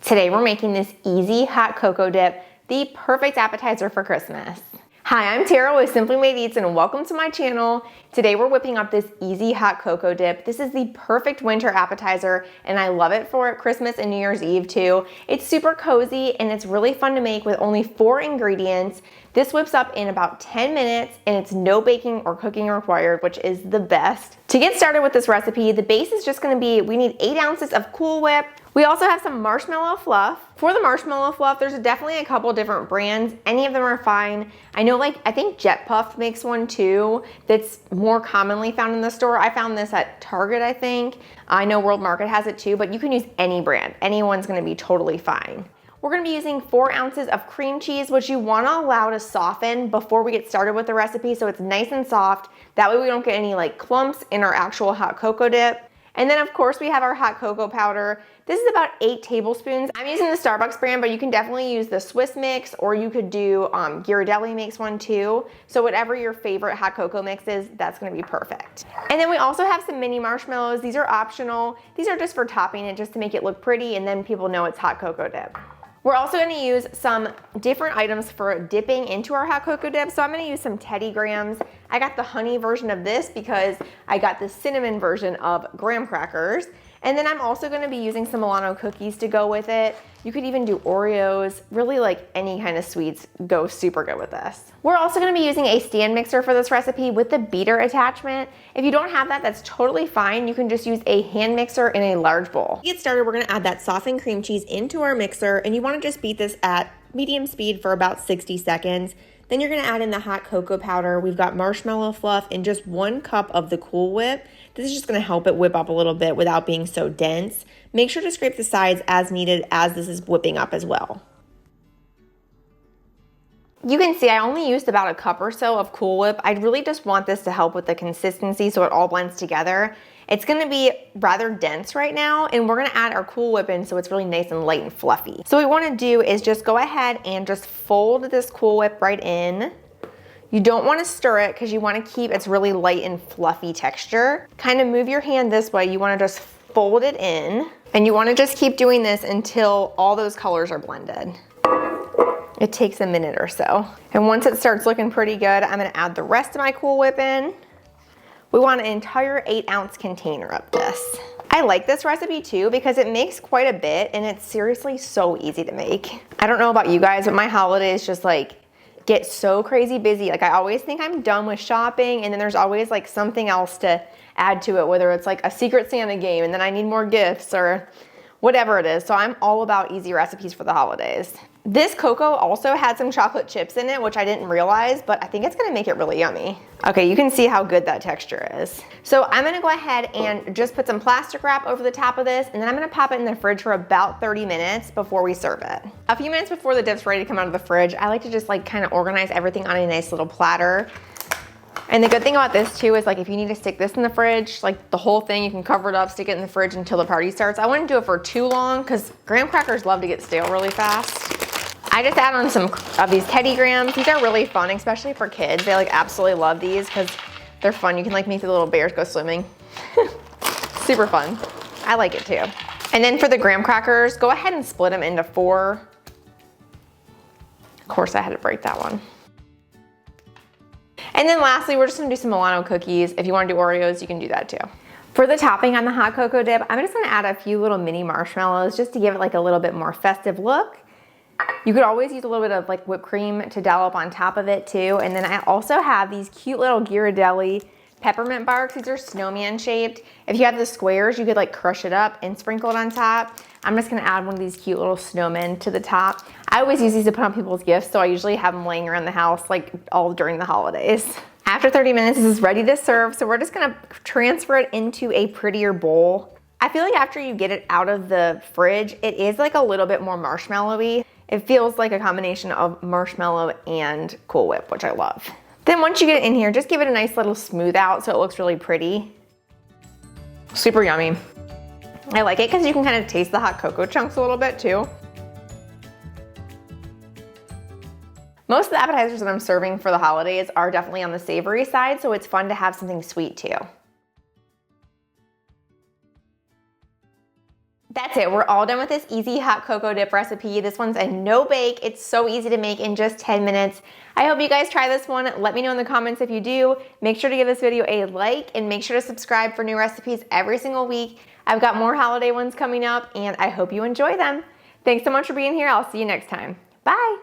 Today we're making this easy hot cocoa dip, the perfect appetizer for Christmas. Hi, I'm Tara with Simply Made Eats and welcome to my channel. Today we're whipping up this easy hot cocoa dip. This is the perfect winter appetizer and I love it for Christmas and New Year's Eve too. It's super cozy and it's really fun to make with only 4 ingredients. This whips up in about 10 minutes and it's no baking or cooking required, which is the best. To get started with this recipe, the base is just gonna be, we need 8 ounces of Cool Whip. We also have some marshmallow fluff. For the marshmallow fluff, there's definitely a couple different brands. Any of them are fine. I know I think Jet Puff makes one too that's more commonly found in the store. I found this at Target, I think. I know World Market has it too, but you can use any brand. Anyone's gonna be totally fine. We're gonna be using 4 ounces of cream cheese, which you wanna allow to soften before we get started with the recipe so it's nice and soft. That way we don't get any clumps in our actual hot cocoa dip. And then of course we have our hot cocoa powder. This is about 8 tablespoons. I'm using the Starbucks brand, but you can definitely use the Swiss mix or you could do, Ghirardelli makes one too. So whatever your favorite hot cocoa mix is, that's gonna be perfect. And then we also have some mini marshmallows. These are optional. These are just for topping it, just to make it look pretty and then people know it's hot cocoa dip. We're also gonna use some different items for dipping into our hot cocoa dip. So I'm gonna use some Teddy Grahams. I got the honey version of this because I got the cinnamon version of graham crackers. And then I'm also gonna be using some Milano cookies to go with it. You could even do Oreos. Really any kind of sweets go super good with this. We're also gonna be using a stand mixer for this recipe with the beater attachment. If you don't have that, that's totally fine. You can just use a hand mixer in a large bowl. To get started, we're gonna add that softened cream cheese into our mixer and you wanna just beat this at medium speed for about 60 seconds. Then you're gonna add in the hot cocoa powder. We've got marshmallow fluff and just 1 cup of the Cool Whip. This is just gonna help it whip up a little bit without being so dense. Make sure to scrape the sides as needed as this is whipping up as well. You can see I only used about 1 cup or so of Cool Whip. I really just want this to help with the consistency so it all blends together. It's gonna be rather dense right now and we're gonna add our Cool Whip in so it's really nice and light and fluffy. So what we wanna do is just go ahead and just fold this Cool Whip right in. You don't wanna stir it because you wanna keep its really light and fluffy texture. Kind of move your hand this way. You wanna just fold it in and you wanna just keep doing this until all those colors are blended. It takes a minute or so. And once it starts looking pretty good, I'm gonna add the rest of my Cool Whip in. We want an entire 8-ounce container of this. I like this recipe too because it makes quite a bit and it's seriously so easy to make. I don't know about you guys, but my holidays just get so crazy busy. I always think I'm done with shopping and then there's always something else to add to it, whether it's a Secret Santa game and then I need more gifts or whatever it is. So I'm all about easy recipes for the holidays. This cocoa also had some chocolate chips in it, which I didn't realize, but I think it's gonna make it really yummy. Okay, you can see how good that texture is. So I'm gonna go ahead and just put some plastic wrap over the top of this, and then I'm gonna pop it in the fridge for about 30 minutes before we serve it. A few minutes before the dip's ready to come out of the fridge, I like to just kind of organize everything on a nice little platter. And the good thing about this too is if you need to stick this in the fridge, the whole thing, you can cover it up, stick it in the fridge until the party starts. I wouldn't do it for too long because graham crackers love to get stale really fast. I just add on some of these Teddy Grahams. These are really fun, especially for kids. They absolutely love these because they're fun. You can make the little bears go swimming. Super fun. I like it too. And then for the graham crackers, go ahead and split them into 4. Of course, I had to break that one. And then lastly, we're just gonna do some Milano cookies. If you wanna do Oreos, you can do that too. For the topping on the hot cocoa dip, I'm just gonna add a few little mini marshmallows just to give it a little bit more festive look. You could always use a little bit of whipped cream to dollop on top of it too. And then I also have these cute little Ghirardelli peppermint barks. These are snowman shaped. If you have the squares, you could crush it up and sprinkle it on top. I'm just gonna add one of these cute little snowmen to the top. I always use these to put on people's gifts, so I usually have them laying around the house all during the holidays. After 30 minutes, this is ready to serve. So we're just gonna transfer it into a prettier bowl. I feel after you get it out of the fridge, it is a little bit more marshmallowy. It feels like a combination of marshmallow and Cool Whip, which I love. Then once you get it in here, just give it a nice little smooth out so it looks really pretty. Super yummy. I like it because you can kind of taste the hot cocoa chunks a little bit too. Most of the appetizers that I'm serving for the holidays are definitely on the savory side, so it's fun to have something sweet too. That's it, we're all done with this easy hot cocoa dip recipe. This one's a no bake. It's so easy to make in just 10 minutes. I hope you guys try this one. Let me know in the comments if you do. Make sure to give this video a like and make sure to subscribe for new recipes every single week. I've got more holiday ones coming up and I hope you enjoy them. Thanks so much for being here. I'll see you next time. Bye.